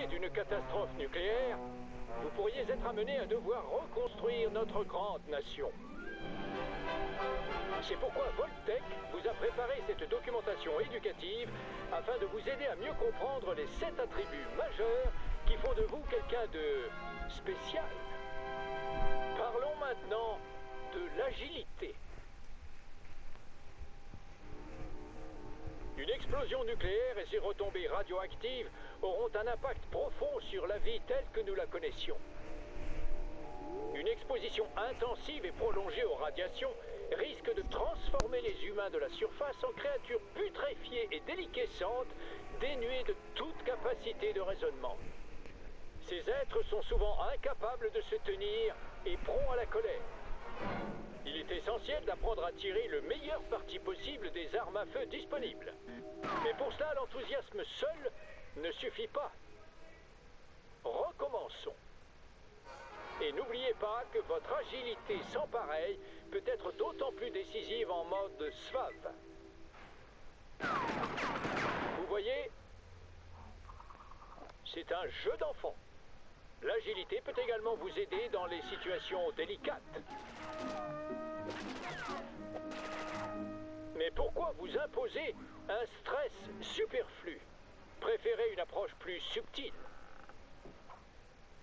d'une catastrophe nucléaire, vous pourriez être amené à devoir reconstruire notre grande nation. C'est pourquoi Voltec vous a préparé cette documentation éducative afin de vous aider à mieux comprendre les 7 attributs majeurs qui font de vous quelqu'un de spécial. Parlons maintenant de l'agilité. Une explosion nucléaire et ses retombées radioactives auront un impact profond sur la vie telle que nous la connaissions. Une exposition intensive et prolongée aux radiations risque de transformer les humains de la surface en créatures putréfiées et déliquescentes, dénuées de toute capacité de raisonnement. Ces êtres sont souvent incapables de se tenir et prompts à la colère. Il est essentiel d'apprendre à tirer le meilleur parti possible des armes à feu disponibles. Mais pour cela, l'enthousiasme seul ne suffit pas. Recommençons. Et n'oubliez pas que votre agilité sans pareil peut être d'autant plus décisive en mode SVAV. Vous voyez, c'est un jeu d'enfant. L'agilité peut également vous aider dans les situations délicates. Mais pourquoi vous imposer un stress superflu? Préférez une approche plus subtile.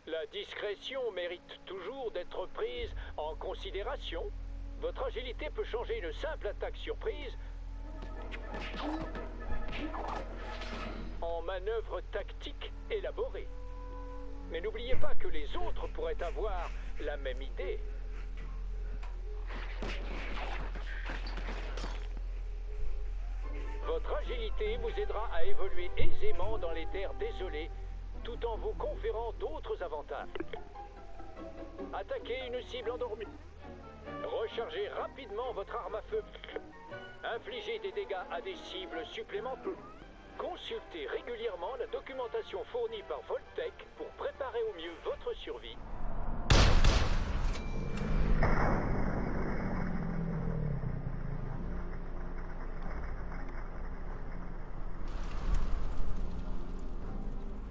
La discrétion mérite toujours d'être prise en considération. Votre agilité peut changer une simple attaque surprise en manœuvre tactique élaborée. Mais n'oubliez pas que les autres pourraient avoir la même idée. Votre agilité vous aidera à évoluer aisément dans les terres désolées, tout en vous conférant d'autres avantages. Attaquez une cible endormie. Rechargez rapidement votre arme à feu. Infligez des dégâts à des cibles supplémentaires. Consultez régulièrement la documentation fournie par Voltec pour préparer au mieux votre survie.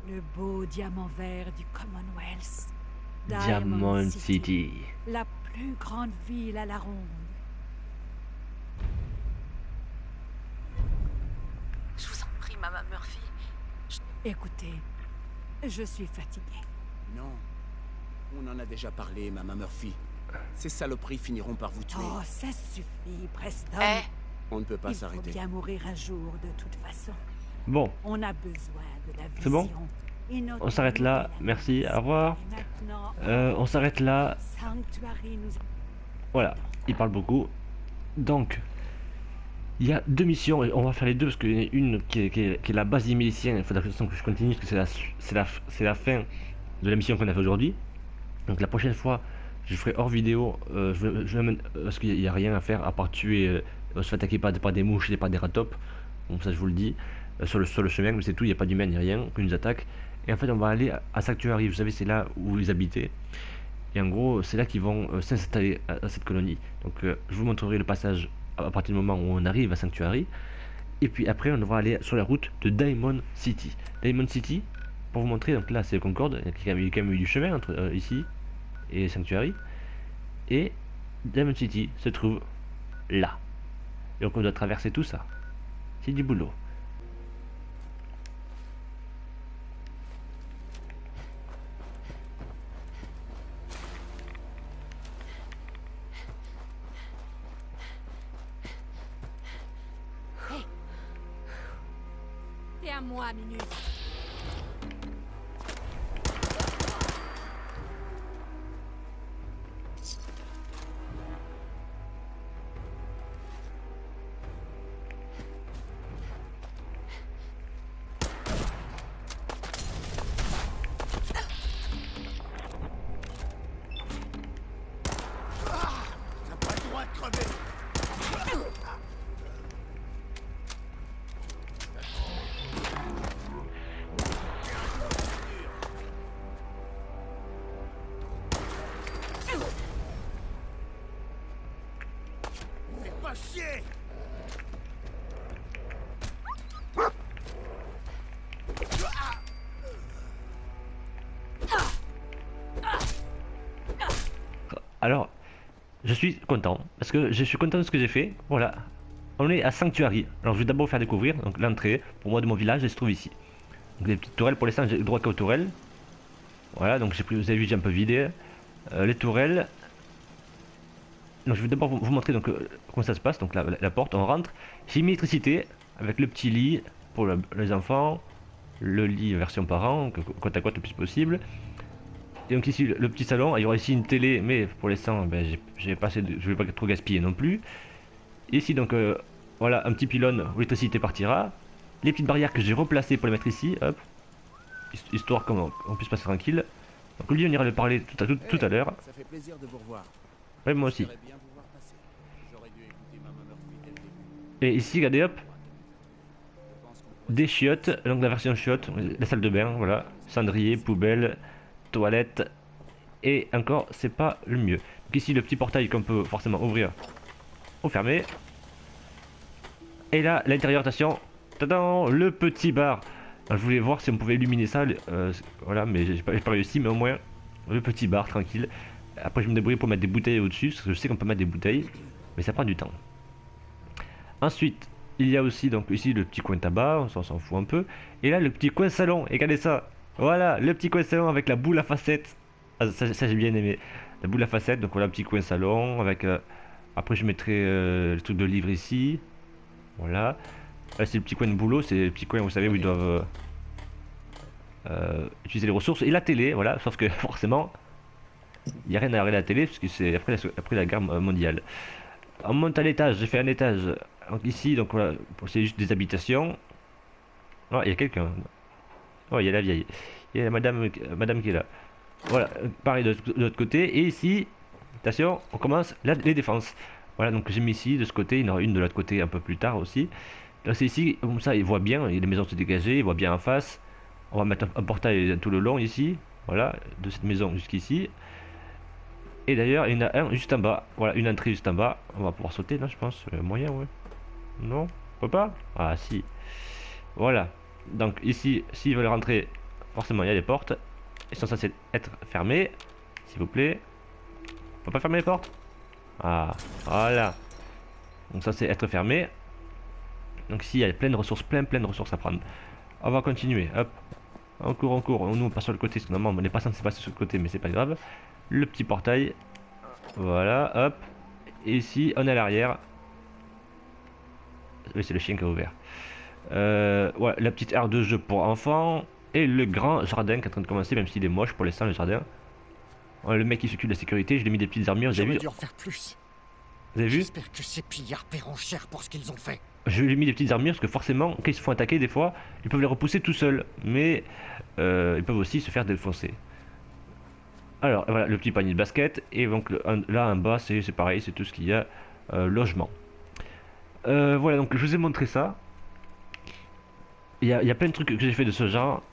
Le beau diamant vert du Commonwealth. Diamond City. La plus grande ville à la ronde. Je vous en prie, Maman Murphy. Écoutez, je suis fatiguée. Non. On en a déjà parlé, Maman Murphy. Ces saloperies finiront par vous tuer. Oh, ça suffit, Preston. On ne peut pas s'arrêter. Il faut bien mourir un jour, de toute façon. Bon. On a besoin de la vision. C'est bon? On s'arrête là. Merci. Au revoir. On s'arrête là. Voilà. Il parle beaucoup. Donc, il y a 2 missions. Et on va faire les 2 parce qu'il y en a une qui est la base des miliciens. Il faudra que je continue parce que c'est la fin de la mission qu'on a fait aujourd'hui. Donc la prochaine fois, je ferai hors vidéo. Parce qu'il n'y a rien à faire à part tuer. Se faire attaquer par des mouches et par des ratops. Bon, ça je vous le dis. Sur le chemin, mais c'est tout. Il n'y a pas d'humain ni rien qui nous attaque. Et en fait, on va aller à Sanctuary. Vous savez, c'est là où ils habitaient. Et en gros, c'est là qu'ils vont s'installer à cette colonie. Donc, je vous montrerai le passage à partir du moment où on arrive à Sanctuary. Et puis après, on devra aller sur la route de Diamond City. Diamond City, pour vous montrer, donc là, c'est Concorde. Il y a quand même eu du chemin entre ici et Sanctuary. Et Diamond City se trouve là. Et donc, on doit traverser tout ça. C'est du boulot. C'est à moi, Minus. Alors, je suis content, parce que je suis content de ce que j'ai fait. Voilà, on est à Sanctuary. Alors je vais d'abord faire découvrir, donc l'entrée, pour moi, de mon village, elle se trouve ici. Donc les petites tourelles, pour l'instant, j'ai le droit qu'aux tourelles. Voilà, donc j'ai pris, vous avez vu, j'ai un peu vidé. Les tourelles. Donc je vais d'abord vous montrer donc, comment ça se passe. Donc la porte, on rentre. J'ai mis l'électricité, avec le petit lit pour les enfants. Le lit version parent, côte à côte le plus possible. Et donc ici le petit salon, il y aura ici une télé, mais pour l'instant ben, j'ai pas assez de, je vais pas trop gaspiller non plus. Ici donc voilà un petit pylône où l'électricité partira. Les petites barrières que j'ai replacées pour les mettre ici, hop, histoire qu'on puisse passer tranquille. Donc lui on ira le parler tout à l'heure. Ça fait plaisir de vous revoir. Ouais, moi aussi. J'aimerais bien vous voir passer. J'aurais dû écouter Maman Murphy dès le début. Et ici regardez hop, Je pense qu'on pourrait des chiottes, donc la version chiottes, la salle de bain, voilà, cendrier, poubelle, toilette, et encore c'est pas le mieux. Donc ici le petit portail qu'on peut forcément ouvrir ou fermer. Et là l'intérieur, attention, tadam, le petit bar. Alors, je voulais voir si on pouvait illuminer ça, voilà, mais j'ai pas réussi, mais au moins le petit bar tranquille. Après je me débrouille pour mettre des bouteilles au-dessus, parce que je sais qu'on peut mettre des bouteilles, mais ça prend du temps. Ensuite il y a aussi donc ici le petit coin tabac, on s'en fout un peu. Et là le petit coin salon, et regardez ça. Voilà, le petit coin salon avec la boule à facettes. Ah, ça j'ai bien aimé. La boule à facettes, donc voilà, petit coin salon avec... après je mettrai le truc de livre ici. Voilà. Là c'est le petit coin de boulot, c'est le petit coin, vous savez, où ils doivent utiliser les ressources. Et la télé, voilà, sauf que forcément, il n'y a rien à regarder à la télé, parce que c'est après la guerre mondiale. On monte à l'étage, j'ai fait un étage. Donc ici, donc voilà, c'est juste des habitations. Oh, il y a quelqu'un. Oh, il y a la vieille. Il y a la madame qui est là. Voilà, pareil de l'autre côté. Et ici, attention, on commence les défenses. Voilà, donc j'ai mis ici de ce côté, il y en aura une de l'autre côté un peu plus tard aussi. Donc c'est ici, comme ça, il voit bien, les maisons se dégager, il voit bien en face. On va mettre un portail tout le long ici. Voilà, de cette maison jusqu'ici. Et d'ailleurs, il y en a un juste en bas. Voilà, une entrée juste en bas. On va pouvoir sauter là, je pense. Moyen, ouais. Non? On peut pas? Ah, si. Voilà. Donc, ici, s'ils veulent rentrer, forcément, il y a des portes. Elles sont censées être fermées. S'il vous plaît. On peut pas fermer les portes? Ah, voilà. Donc, ça, c'est être fermé. Donc, ici, il y a plein de ressources, plein de ressources à prendre. On va continuer. Hop. On court. Nous, on passe sur le côté. Parce que normalement, on n'est pas censé passer sur le côté, mais c'est pas grave. Le petit portail, voilà, hop. Et ici, on est à l'arrière. Oui, c'est le chien qui a ouvert. Voilà, la petite aire de jeu pour enfants. Et le grand jardin qui est en train de commencer, même s'il est moche pour l'instant, le jardin. Voilà, le mec qui s'occupe de la sécurité, je lui ai mis des petites armures, vous avez vu? dû en faire plus. Vous avez vu? J'espère que ces pillards paieront cher pour ce qu'ils ont fait. Je lui ai mis des petites armures parce que forcément, quand ils se font attaquer, des fois, ils peuvent les repousser tout seuls. Mais ils peuvent aussi se faire défoncer. Alors voilà le petit panier de basket, et donc là en bas c'est pareil, c'est tout ce qu'il y a, logement. Voilà, donc je vous ai montré ça. Il y a plein de trucs que j'ai fait de ce genre.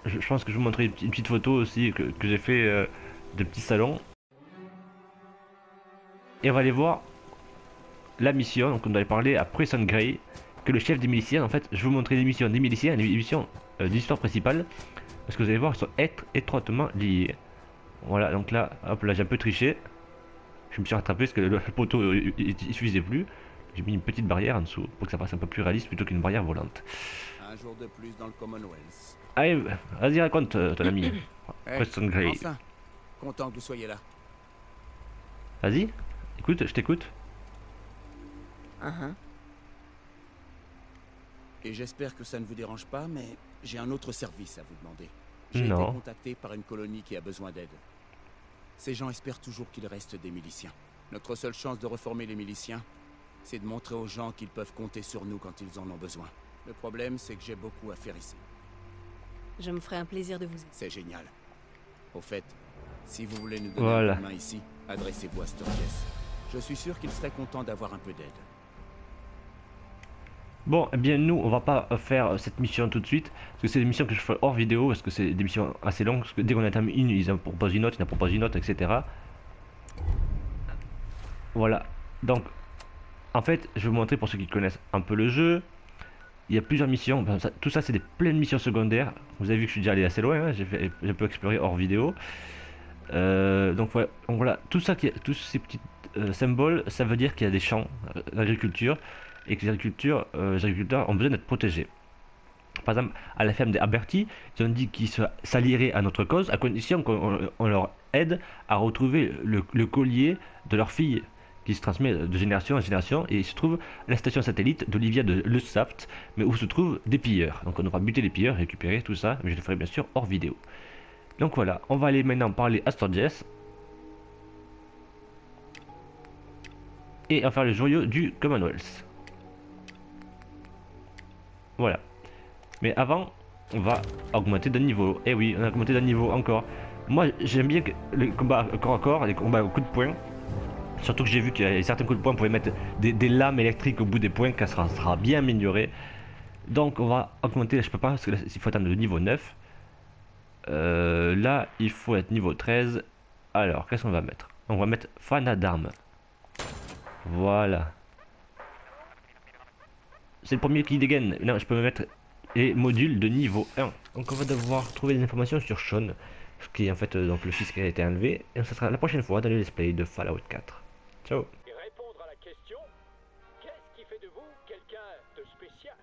Je pense que je vous montrerai une petite photo aussi que j'ai fait de petits salons. Et on va aller voir la mission, donc on doit aller parler à Preston Gray, que le chef des miliciens. En fait je vais vous montrer les missions des miliciens et les missions de l'histoire principale, parce que vous allez voir, elles sont étroitement liées. Voilà, donc là, hop, là j'ai un peu triché. Je me suis rattrapé parce que le poteau il suffisait plus. J'ai mis une petite barrière en dessous pour que ça fasse un peu plus réaliste plutôt qu'une barrière volante. Un jour de plus dans le Commonwealth. Allez, vas-y, raconte ton ami. Preston Gray. Enfin, content que vous soyez là. Vas-y, écoute, je t'écoute. Et j'espère que ça ne vous dérange pas, mais j'ai un autre service à vous demander. J'ai été Non. contacté par une colonie qui a besoin d'aide. Ces gens espèrent toujours qu'il reste des miliciens. Notre seule chance de reformer les miliciens, c'est de montrer aux gens qu'ils peuvent compter sur nous quand ils en ont besoin. Le problème, c'est que j'ai beaucoup à faire ici. Je me ferai un plaisir de vous aider. C'est génial. Au fait, si vous voulez nous donner Voilà. un coup de main ici, adressez-vous à Sturgis. Je suis sûr qu'il serait content d'avoir un peu d'aide. Bon, eh bien nous, on va pas faire cette mission tout de suite, parce que c'est des missions que je fais hors vidéo, parce que c'est des missions assez longues, parce que dès qu'on entame une, ils en proposent une autre, ils en proposent une autre, etc. Voilà, donc, en fait, je vais vous montrer pour ceux qui connaissent un peu le jeu. Il y a plusieurs missions, ben, tout ça c'est des pleines missions secondaires. Vous avez vu que je suis déjà allé assez loin, hein, j'ai un peu exploré hors vidéo. Donc voilà, tout ça, tous ces petits symboles, ça veut dire qu'il y a des champs d'agriculture et que les agriculteurs ont besoin d'être protégés. Par exemple, à la ferme des Aberti, ils ont dit qu'ils s'allieraient à notre cause à condition qu'on leur aide à retrouver le collier de leur fille qui se transmet de génération en génération, et il se trouve à la station satellite d'Olivia de Le Saft, mais où se trouvent des pilleurs. Donc on devra buter les pilleurs, récupérer tout ça, mais je le ferai bien sûr hors vidéo. Donc voilà, on va aller maintenant parler à Sturgis et on va faire le joyau du Commonwealth. Voilà. Mais avant, on va augmenter d'un niveau. Eh oui, on a augmenté d'un niveau encore. Moi, j'aime bien que les combats corps à corps, les combats au coup de poing. Surtout que j'ai vu qu'il y a certains coups de poing, on pouvait mettre des lames électriques au bout des poings, qui sera bien amélioré. Donc on va augmenter, je peux pas, parce que là, il faut atteindre le niveau 9. Là, il faut être niveau 13. Alors, qu'est-ce qu'on va mettre? On va mettre Fana d'armes. Voilà. C'est le premier qui dégaine. Non, je peux me mettre et module de niveau 1. Donc on va devoir trouver des informations sur Sean, qui est en fait donc le fils qui a été enlevé. Et ça sera la prochaine fois dans le let's play de Fallout 4. Ciao. Et répondre à la question, qu'est-ce qui fait de vous quelqu'un de spécial?